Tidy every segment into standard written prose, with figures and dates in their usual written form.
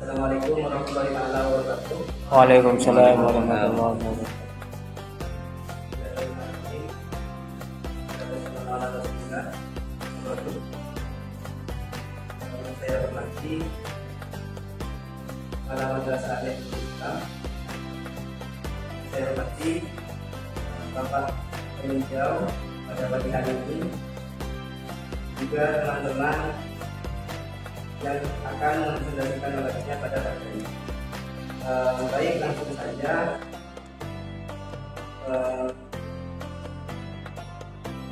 Assalamualaikum warahmatullahi wabarakatuh. Waalaikumsalam warahmatullahi wabarakatuh. Saya hormati Kepala Madrasah Al-Islam. Saya hormati Bapak Peninjau pada pagi hari ini, juga teman-teman yang akan mempresentasikan materinya pada hari ini. Baik, langsung saja.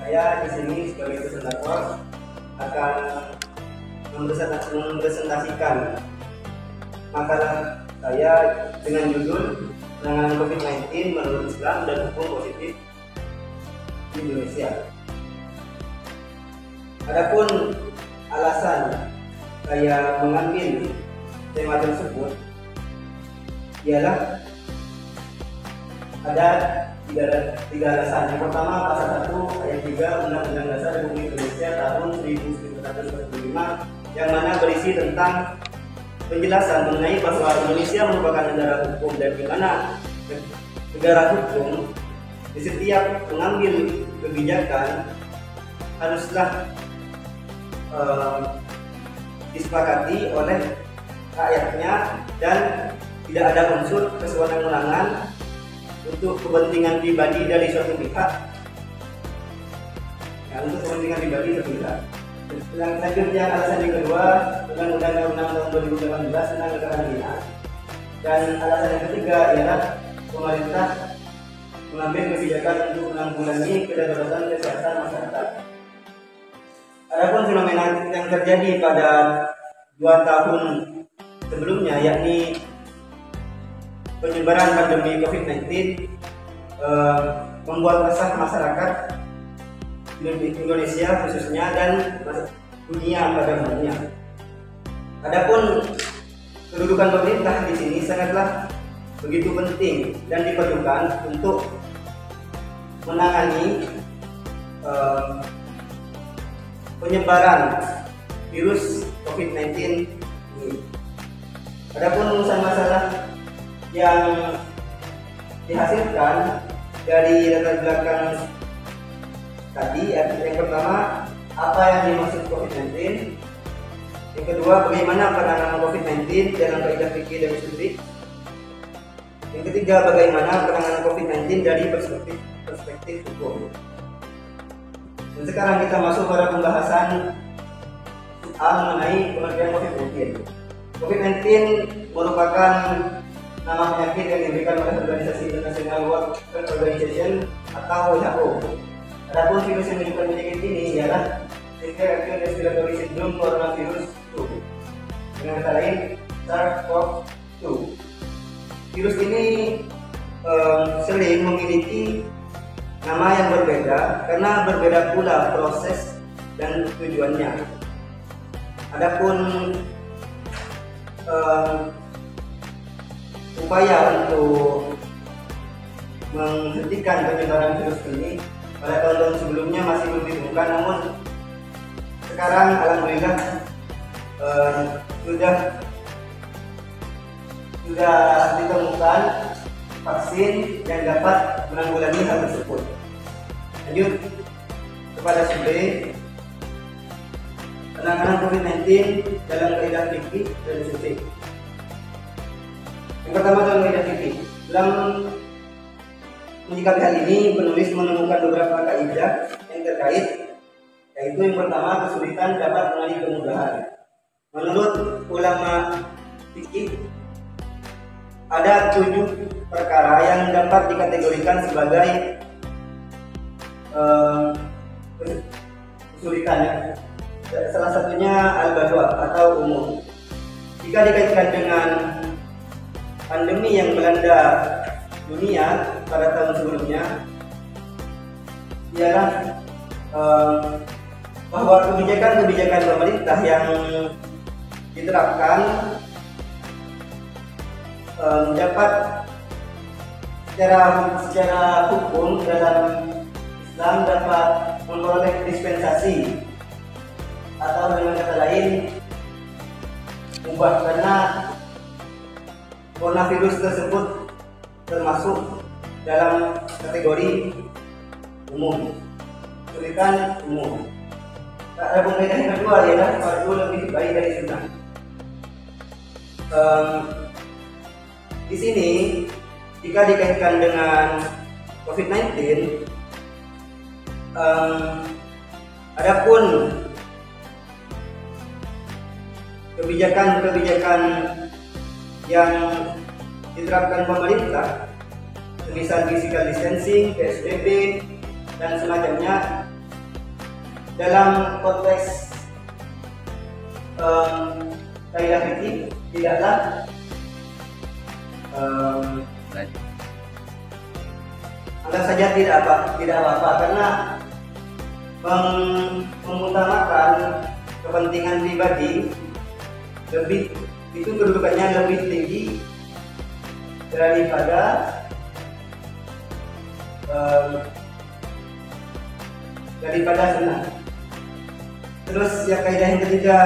Saya di sini sebagai presentator akan mempresentasikan makalah saya dengan judul penanganan COVID-19 menurut Islam dan hukum positif di Indonesia. Adapun alasan saya mengambil tema tersebut ialah ada tiga alasan. Yang pertama, pasal 1 ayat 3 Undang-Undang Dasar Republik Indonesia tahun 1945 yang mana berisi tentang penjelasan mengenai bahwa Indonesia merupakan negara hukum, dan di mana negara hukum di setiap mengambil kebijakan haruslah disepakati oleh rakyatnya dan tidak ada unsur kesewenang-wenangan untuk kepentingan pribadi dari suatu pihak. Untuk kepentingan pribadi suatu pihak. Selanjutnya, alasan yang kedua, Undang-Undang tahun 2018 tentang kekarantinaan. Dan alasan yang ketiga ialah pemerintah mengambil kebijakan untuk menanggulangi kedaruratan kesehatan masyarakat. Adapun fenomena yang terjadi pada 2 tahun sebelumnya, yakni penyebaran pandemi COVID-19, membuat resah masyarakat Indonesia khususnya dan dunia pada umumnya. Adapun kedudukan pemerintah di sini sangatlah begitu penting dan diperlukan untuk menangani penyebaran virus COVID-19 ini. Adapun urusan masalah yang dihasilkan dari latar belakang tadi, yang pertama, apa yang dimaksud COVID-19, yang kedua, bagaimana penanganan COVID-19 dalam kaidah fikih dan usul, yang ketiga, bagaimana penanganan COVID-19 dari perspektif hukum. Dan sekarang kita masuk pada pembahasan mengenai pengertian COVID-19. COVID-19 merupakan nama penyakit yang diberikan oleh Organisasi International World Health Organization atau WHO. Adapun virus yang menyebabkan penyakit ini ialah Severe Acute Respiratory Syndrome Coronavirus 2, dengan kata lain SARS-CoV-2. Virus ini sering memiliki nama yang berbeda karena berbeda pula proses dan tujuannya. Adapun upaya untuk menghentikan penyebaran virus ini pada tahun-tahun sebelumnya masih belum ditemukan, namun sekarang alhamdulillah sudah ditemukan vaksin yang dapat menanggulangi hal tersebut. Lanjut kepada sub penanganan COVID-19 dalam kaidah fikih dan usul. Yang pertama, dalam kaidah fikih. Dalam menyikapi hal ini, penulis menemukan beberapa kaidah yang terkait, yaitu yang pertama, kesulitan dapat mengalih kemudahan. Menurut ulama fikih, ada 7 perkara yang dapat dikategorikan sebagai kesulitan, ya. Salah satunya al-badwa atau umum. Jika dikaitkan dengan pandemi yang melanda dunia pada tahun sebelumnya, ialah bahwa kebijakan-kebijakan pemerintah yang diterapkan dapat secara hukum dalam Islam dapat memperoleh dispensasi, atau dengan kata lain mubah, karena coronavirus tersebut termasuk dalam kategori umum, kesulitan umum. Ada pembedaan yang kedua ialah fardu lebih baik dari sunnah. Di sini jika dikaitkan dengan COVID-19, adapun kebijakan-kebijakan yang diterapkan pemerintah, misal physical distancing, PSBB, dan semacamnya, dalam konteks kaidah fikih tidaklah anggap saja tidak apa-apa karena mengutamakan kepentingan pribadi itu kedudukannya lebih tinggi daripada sunnah. Terus yang kaidah yang ketiga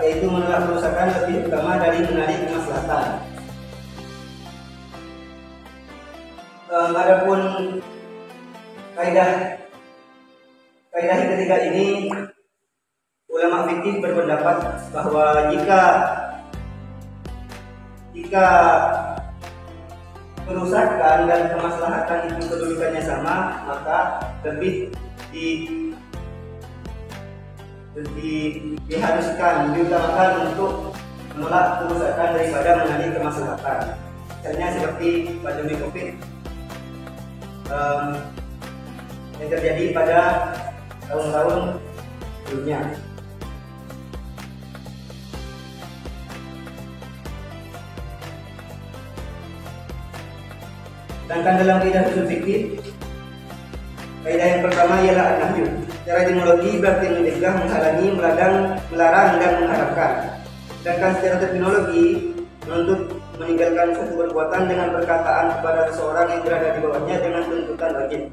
yaitu menolak kerusakan lebih utama dari menarik kemaslahatan. Adapun kaidah yang ketiga ini, ulama fikih berpendapat bahwa jika kerusakan dan kemaslahatan itu kedudukannya sama, maka lebih diharuskan, diutamakan untuk menolak kerusakan daripada menarik kemaslahatan. Misalnya seperti pandemi COVID yang terjadi pada tahun-tahun sebelumnya. Sedangkan dalam kaidah usul fikih, kaidah yang pertama ialah an-nahyu. Secara etimologi berarti mencegah, menghalangi, melarang dan mengharapkan. Sedangkan secara terminologi menuntut meninggalkan suatu perbuatan dengan perkataan kepada seseorang yang berada di bawahnya dengan tuntutan wajib.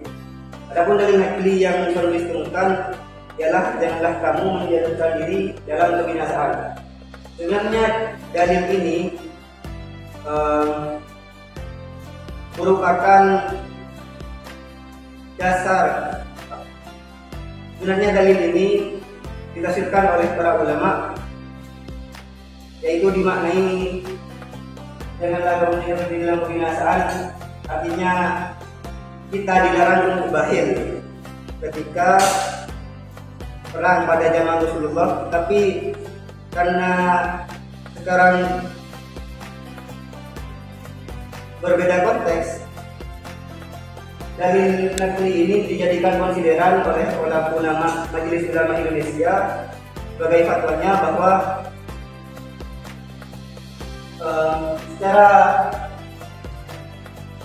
Adapun dalil nakli yang penulis temukan ialah janganlah kamu menjatuhkan diri dalam kebinasaan. Sebenarnya dalil ini merupakan dasar. Sebenarnya dalil ini ditafsirkan oleh para ulama, yaitu dimaknai janganlah kamu menjatuhkan diri dalam kebinasaan, artinya kita dilarang untuk bakhil ketika perang pada zaman Rasulullah. Tapi karena sekarang berbeda konteks, dalil nakli ini dijadikan konsideran oleh ulama Majelis Ulama Indonesia sebagai fatwanya bahwa secara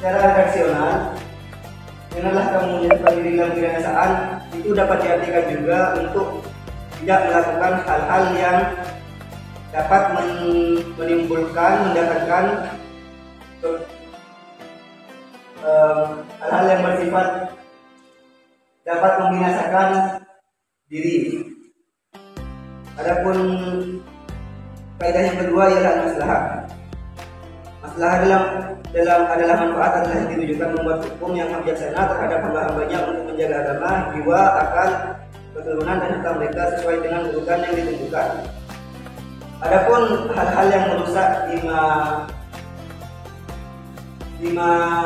redaksional janganlah kamu menjatuhkan diri dalam kebinasaan itu dapat diartikan juga untuk tidak melakukan hal-hal yang dapat mendatangkan hal-hal yang bersifat dapat membinasakan diri. Adapun kaidah yang kedua ialah maslahah. Maslahah adalah manfaat adalah yang ditujukan membuat hukum yang bijaksana terhadap hamba-hambanya untuk menjaga agama, jiwa, akal, keturunan dan harta mereka sesuai dengan kedudukan yang ditentukan. Adapun hal-hal yang merusak lima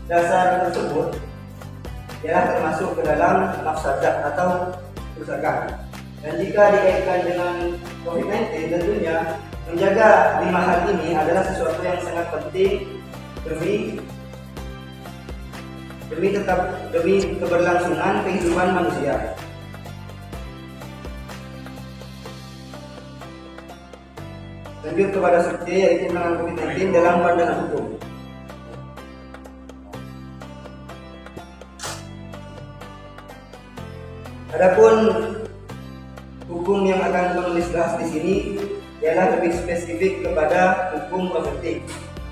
dasar tersebut ialah termasuk ke dalam mafsadah atau kerusakan. Dan jika dikaitkan dengan COVID-19, tentunya menjaga 5 hal ini adalah sesuatu yang sangat penting demi keberlangsungan kehidupan manusia. Lanjut kepada subjek yaitu penanganan COVID-19 dalam pandangan hukum. Adapun hukum yang akan penulis bahas di sini ialah lebih spesifik kepada hukum profetik,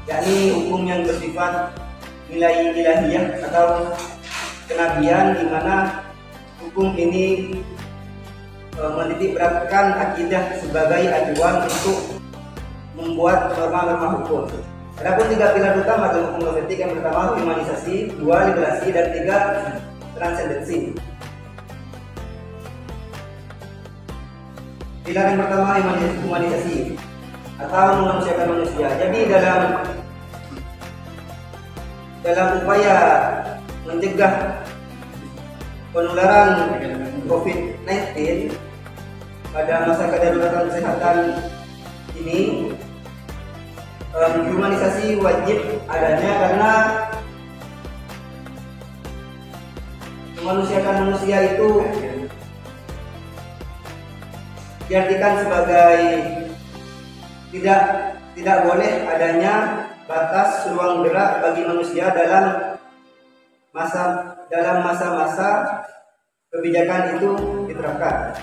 yakni hukum yang bersifat nilai ilahiyah atau kenabian, di mana hukum ini menitik beratkan akidah sebagai acuan untuk membuat norma-norma hukum. Adapun 3 pilar utama dalam hukum dometik, yang pertama humanisasi, 2 liberasi, dan 3 transendensi. Pilar yang pertama humanisasi atau memanusiakan manusia. Jadi dalam upaya mencegah penularan COVID-19 pada masa kedaruratan kesehatan ini, humanisasi wajib adanya karena memanusiakan manusia itu diartikan sebagai tidak boleh adanya batas ruang gerak bagi manusia dalam masa-masa kebijakan itu diterapkan.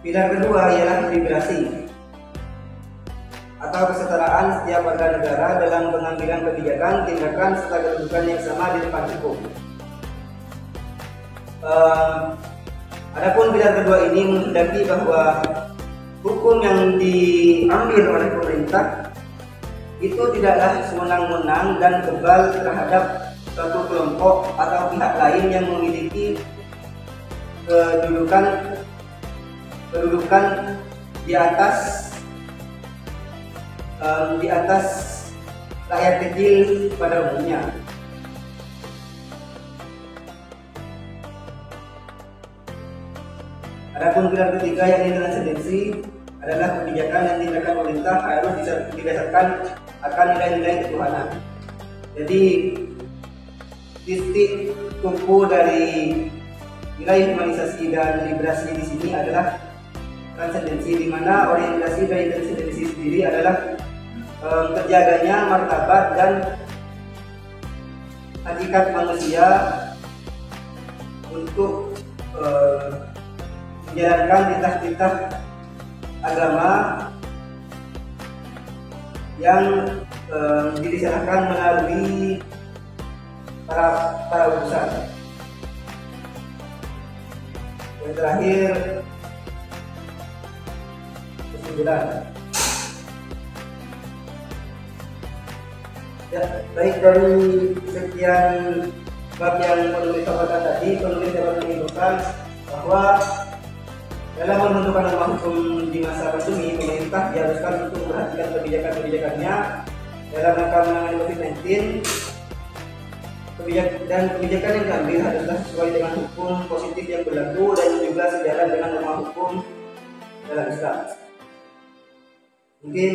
Pilar kedua ialah liberasi atau kesetaraan setiap warga negara dalam pengambilan kebijakan, tindakan, serta kedudukan yang sama di depan hukum. Adapun pilar kedua ini menghendaki bahwa hukum yang diambil oleh pemerintah itu tidaklah sewenang-wenang dan kebal terhadap suatu kelompok atau pihak lain yang memiliki kedudukan di atas rakyat kecil pada umumnya. Adapun pilar ketiga, yakni transendensi, adalah kebijakan dan tindakan pemerintah harus didasarkan akan nilai-nilai ketuhanan. Jadi titik tumpu dari nilai humanisasi dan liberasi di sini adalah transendensi, di mana orientasi dari transendensi sendiri adalah terjaganya martabat dan hakikat manusia untuk menjalankan titah-titah agama yang dilaksanakan melalui para utusan. Yang terakhir, kesimpulan. Ya, baik dari sekian bab yang penulis sampaikan tadi, penulis dapat menyimpulkan bahwa dalam menentukan norma hukum di masa pandemi, pemerintah diharuskan untuk memperhatikan kebijakan-kebijakannya dalam rangka menangani COVID-19, dan kebijakan yang diambil haruslah sesuai dengan hukum positif yang berlaku dan juga sejalan dengan norma hukum dalam Islam. Mungkin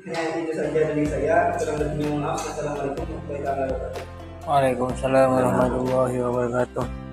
hanya itu saja dari saya. Kurang lebihnya mohon maaf. Assalamualaikum warahmatullahi wabarakatuh. Waalaikumsalam warahmatullahi wabarakatuh.